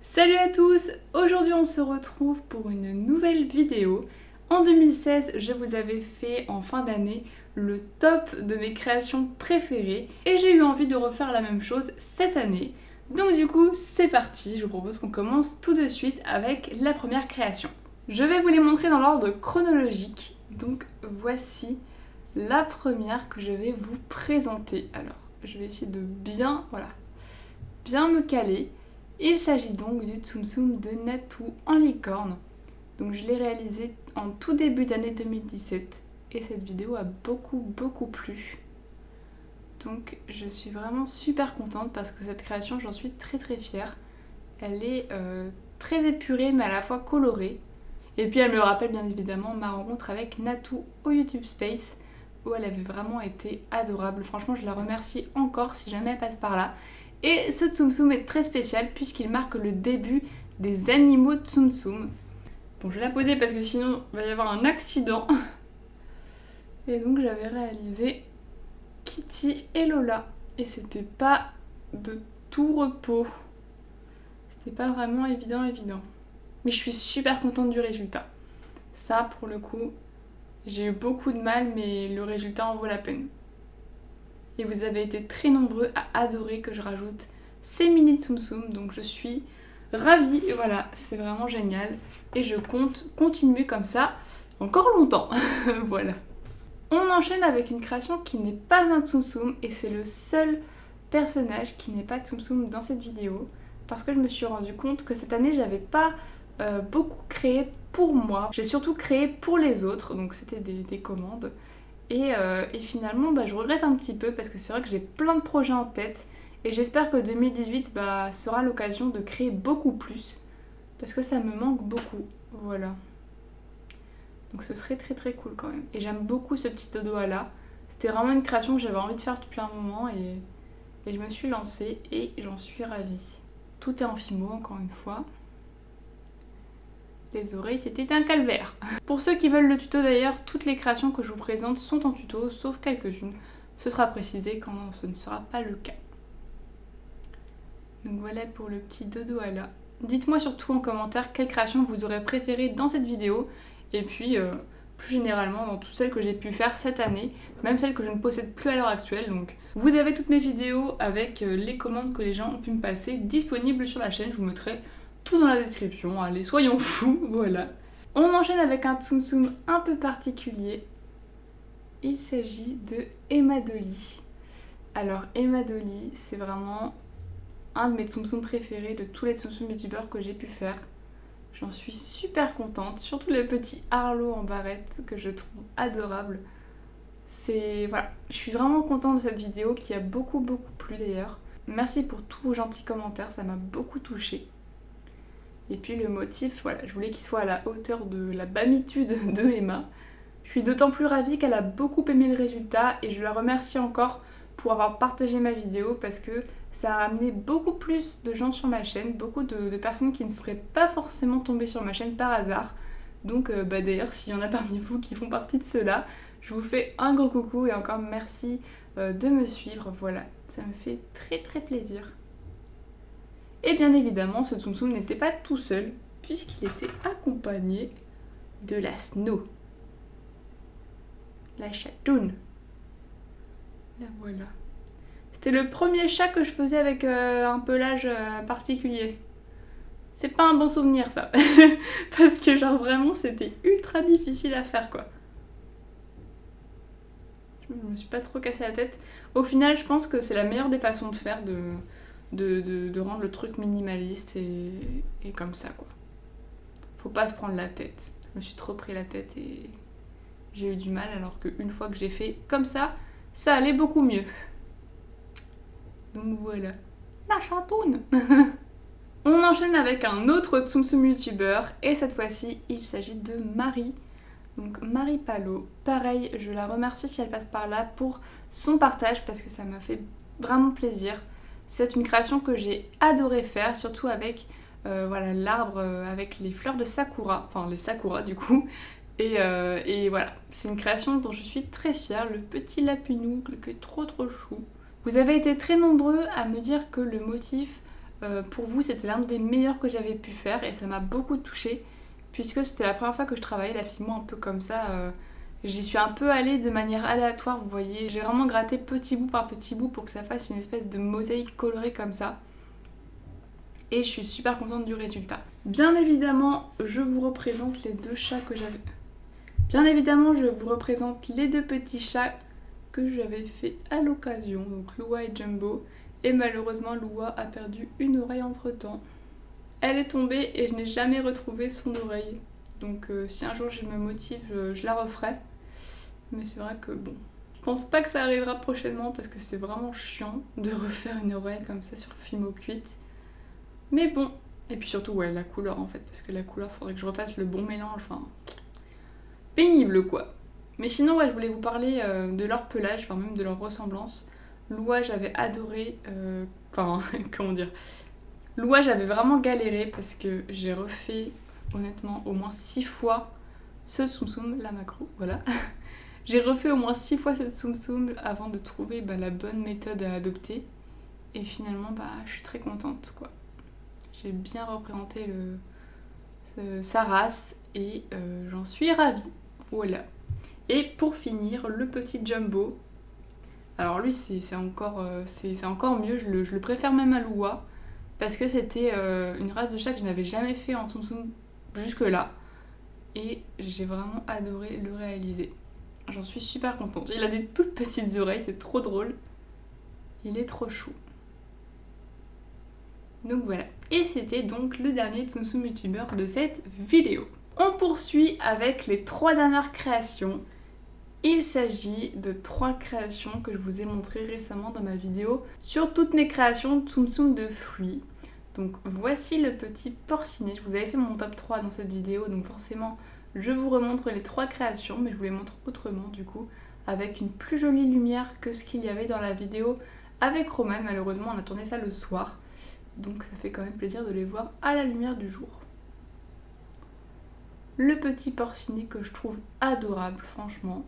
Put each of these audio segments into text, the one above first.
Salut à tous! Aujourd'hui on se retrouve pour une nouvelle vidéo. En 2016, je vous avais fait en fin d'année le top de mes créations préférées et j'ai eu envie de refaire la même chose cette année. Donc du coup, c'est parti, je vous propose qu'on commence tout de suite avec la première création. Je vais vous les montrer dans l'ordre chronologique. Donc voici la première que je vais vous présenter. Alors, je vais essayer de bien me caler. Il s'agit donc du Tsum Tsum de Natou en licorne. Donc je l'ai réalisé en tout début d'année 2017 et cette vidéo a beaucoup plu. Donc je suis vraiment super contente parce que cette création, j'en suis très fière. Elle est très épurée mais à la fois colorée. Et puis elle me rappelle bien évidemment ma rencontre avec Natou au YouTube Space où elle avait vraiment été adorable. Franchement, je la remercie encore si jamais elle passe par là. Et ce Tsum Tsum est très spécial puisqu'il marque le début des animaux Tsum Tsum. Bon, je vais la poser parce que sinon il va y avoir un accident. Et donc j'avais réalisé Kitty et Lola. Et c'était pas de tout repos. C'était pas vraiment évident. Mais je suis super contente du résultat. Ça, pour le coup, j'ai eu beaucoup de mal, mais le résultat en vaut la peine. Et vous avez été très nombreux à adorer que je rajoute ces mini Tsum Tsum, donc je suis ravie, et voilà, c'est vraiment génial. Et je compte continuer comme ça encore longtemps, voilà. On enchaîne avec une création qui n'est pas un Tsum Tsum, et c'est le seul personnage qui n'est pas Tsum Tsum dans cette vidéo, parce que je me suis rendu compte que cette année, j'avais pas beaucoup créé pour moi. J'ai surtout créé pour les autres, donc c'était des commandes. Et finalement, je regrette un petit peu parce que c'est vrai que j'ai plein de projets en tête et j'espère que 2018 sera l'occasion de créer beaucoup plus parce que ça me manque beaucoup. Voilà. Donc ce serait très cool quand même. Et j'aime beaucoup ce petit dodo là. C'était vraiment une création que j'avais envie de faire depuis un moment et je me suis lancée et j'en suis ravie. Tout est en fimo encore une fois. Les oreilles, c'était un calvaire. Pour ceux qui veulent le tuto d'ailleurs, toutes les créations que je vous présente sont en tuto, sauf quelques-unes. Ce sera précisé quand ce ne sera pas le cas. Donc voilà pour le petit dodo à la. Dites-moi surtout en commentaire quelle création vous aurez préférée dans cette vidéo. Et puis, plus généralement, dans toutes celles que j'ai pu faire cette année, même celles que je ne possède plus à l'heure actuelle. Donc vous avez toutes mes vidéos avec les commandes que les gens ont pu me passer disponibles sur la chaîne. Je vous mettrai tout dans la description, allez, soyons fous, voilà. On enchaîne avec un Tsum Tsum un peu particulier. Il s'agit de Emma Dolly. Alors, Emma Dolly, c'est vraiment un de mes Tsum Tsum préférés de tous les Tsum Tsum youtubeurs que j'ai pu faire. J'en suis super contente, surtout le petit Arlo en barrette que je trouve adorable. Voilà, je suis vraiment contente de cette vidéo qui a beaucoup plu d'ailleurs. Merci pour tous vos gentils commentaires, ça m'a beaucoup touchée. Et puis le motif, voilà, je voulais qu'il soit à la hauteur de la bamitude de Emma. Je suis d'autant plus ravie qu'elle a beaucoup aimé le résultat et je la remercie encore pour avoir partagé ma vidéo parce que ça a amené beaucoup plus de gens sur ma chaîne, beaucoup de personnes qui ne seraient pas forcément tombées sur ma chaîne par hasard. Donc d'ailleurs, s'il y en a parmi vous qui font partie de ceux-là, je vous fais un gros coucou et encore merci de me suivre. Voilà, ça me fait très plaisir. Et bien évidemment, ce Tsum Tsum n'était pas tout seul, puisqu'il était accompagné de la Snow. La chatoune. La voilà. C'était le premier chat que je faisais avec un pelage particulier. C'est pas un bon souvenir ça. Parce que genre vraiment c'était ultra difficile à faire quoi. Je me suis pas trop cassé la tête. Au final je pense que c'est la meilleure des façons de faire de rendre le truc minimaliste et comme ça quoi. Faut pas se prendre la tête. Je me suis trop pris la tête et j'ai eu du mal alors qu'une fois que j'ai fait comme ça allait beaucoup mieux. Donc voilà. La chatoune. On enchaîne avec un autre Tsum Tsum youtubeur et cette fois-ci il s'agit de Marie. Donc Marie Palot. Pareil, je la remercie si elle passe par là pour son partage parce que ça m'a fait vraiment plaisir. C'est une création que j'ai adoré faire, surtout avec l'arbre avec les fleurs de sakura, enfin les sakura du coup. Et voilà, c'est une création dont je suis très fière, le petit lapinougle qui est trop chou. Vous avez été très nombreux à me dire que le motif pour vous c'était l'un des meilleurs que j'avais pu faire et ça m'a beaucoup touchée puisque c'était la première fois que je travaillais la Fimo un peu comme ça. J'y suis un peu allée de manière aléatoire, vous voyez. J'ai vraiment gratté petit bout par petit bout pour que ça fasse une espèce de mosaïque colorée comme ça. Et je suis super contente du résultat. Bien évidemment, je vous représente les deux chats que j'avais... Bien évidemment, je vous représente les deux petits chats que j'avais fait à l'occasion, donc Lua et Jumbo. Et malheureusement, Lua a perdu une oreille entre temps. Elle est tombée et je n'ai jamais retrouvé son oreille. Donc si un jour je me motive, je la referai. Mais c'est vrai que bon, je pense pas que ça arrivera prochainement parce que c'est vraiment chiant de refaire une oreille comme ça sur Fimo cuite. Mais bon, et puis surtout ouais, la couleur en fait, parce que la couleur faudrait que je refasse le bon mélange, enfin pénible quoi. Mais sinon ouais, je voulais vous parler de leur pelage, enfin même de leur ressemblance. Lua j'avais adoré, enfin comment dire, Lua j'avais vraiment galéré parce que j'ai refait honnêtement au moins 6 fois ce Tsum Tsum, la macro, voilà. J'ai refait au moins 6 fois ce Tsum Tsum avant de trouver la bonne méthode à adopter. Et finalement, je suis très contente, quoi. J'ai bien représenté sa race et j'en suis ravie. Voilà. Et pour finir, le petit Jumbo. Alors lui, c'est encore mieux. Je le préfère même à Lua. Parce que c'était une race de chat que je n'avais jamais fait en Tsum Tsum jusque-là. Et j'ai vraiment adoré le réaliser. J'en suis super contente. Il a des toutes petites oreilles, c'est trop drôle. Il est trop chou. Donc voilà. Et c'était donc le dernier Tsum Tsum youtubeur de cette vidéo. On poursuit avec les 3 dernières créations. Il s'agit de 3 créations que je vous ai montrées récemment dans ma vidéo sur toutes mes créations Tsum Tsum de fruits. Donc voici le petit porcinet. Je vous avais fait mon top 3 dans cette vidéo, donc forcément je vous remontre les 3 créations, mais je vous les montre autrement du coup, avec une plus jolie lumière que ce qu'il y avait dans la vidéo avec Roman. Malheureusement on a tourné ça le soir, donc ça fait quand même plaisir de les voir à la lumière du jour. Le petit porcinet que je trouve adorable, franchement.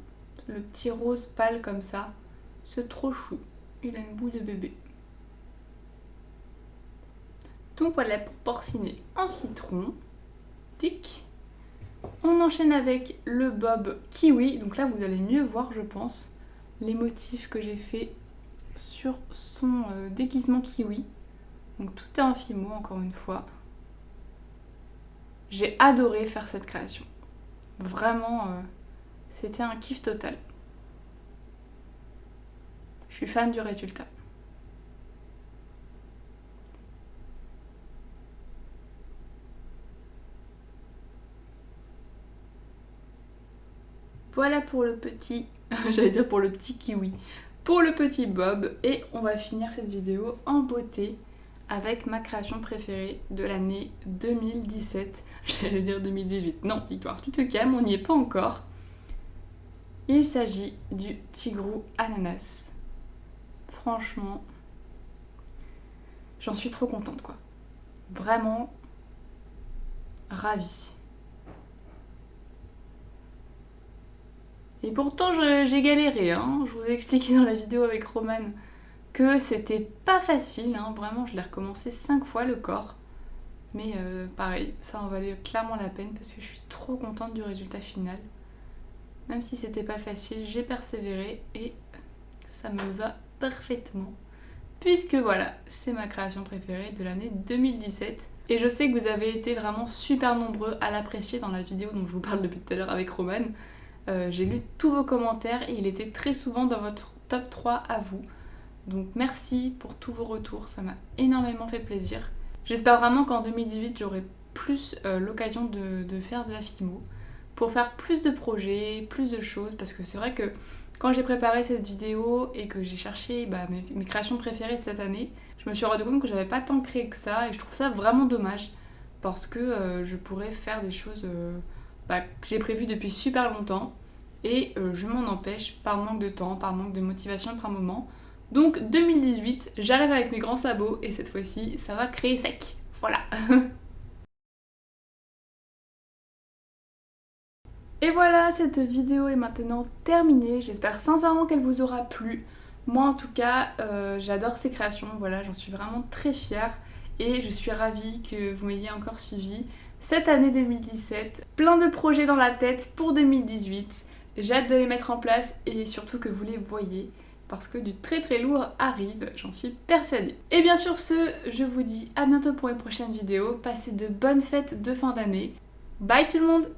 Le petit rose pâle comme ça, c'est trop chou. Il a une boue de bébé. Donc voilà pour porcinet en citron. Tic. On enchaîne avec le bob kiwi. Donc là vous allez mieux voir je pense les motifs que j'ai fait sur son déguisement kiwi. Donc tout est en Fimo encore une fois. J'ai adoré faire cette création. Vraiment, c'était un kiff total. Je suis fan du résultat. Voilà pour le petit, j'allais dire pour le petit kiwi, pour le petit bob. Et on va finir cette vidéo en beauté avec ma création préférée de l'année 2017. J'allais dire 2018. Non, Victoire, tu te calmes, on n'y est pas encore. Il s'agit du tigrou ananas. Franchement, j'en suis trop contente quoi. Vraiment ravie. Et pourtant j'ai galéré, hein. Je vous ai expliqué dans la vidéo avec Roman que c'était pas facile, hein. Vraiment je l'ai recommencé 5 fois le corps. Mais pareil, ça en valait clairement la peine parce que je suis trop contente du résultat final. Même si c'était pas facile, j'ai persévéré et ça me va parfaitement. Puisque voilà, c'est ma création préférée de l'année 2017. Et je sais que vous avez été vraiment super nombreux à l'apprécier dans la vidéo dont je vous parle depuis tout à l'heure avec Roman. J'ai lu tous vos commentaires et il était très souvent dans votre top 3 à vous. Donc merci pour tous vos retours, ça m'a énormément fait plaisir. J'espère vraiment qu'en 2018 j'aurai plus l'occasion de faire de la Fimo pour faire plus de projets, plus de choses, parce que c'est vrai que quand j'ai préparé cette vidéo et que j'ai cherché mes créations préférées cette année, je me suis rendu compte que j'avais pas tant créé que ça et je trouve ça vraiment dommage parce que je pourrais faire des choses que j'ai prévues depuis super longtemps et je m'en empêche par manque de temps, par manque de motivation par moment. Donc 2018, j'arrive avec mes grands sabots et cette fois-ci, ça va créer sec. Voilà. Et voilà, cette vidéo est maintenant terminée. J'espère sincèrement qu'elle vous aura plu. Moi en tout cas, j'adore ces créations, voilà, j'en suis vraiment très fière. et je suis ravie que vous m'ayez encore suivi cette année 2017. Plein de projets dans la tête pour 2018. J'ai hâte de les mettre en place et surtout que vous les voyez parce que du très très lourd arrive, j'en suis persuadée. Et bien sur ce, je vous dis à bientôt pour une prochaine vidéo. Passez de bonnes fêtes de fin d'année. Bye tout le monde!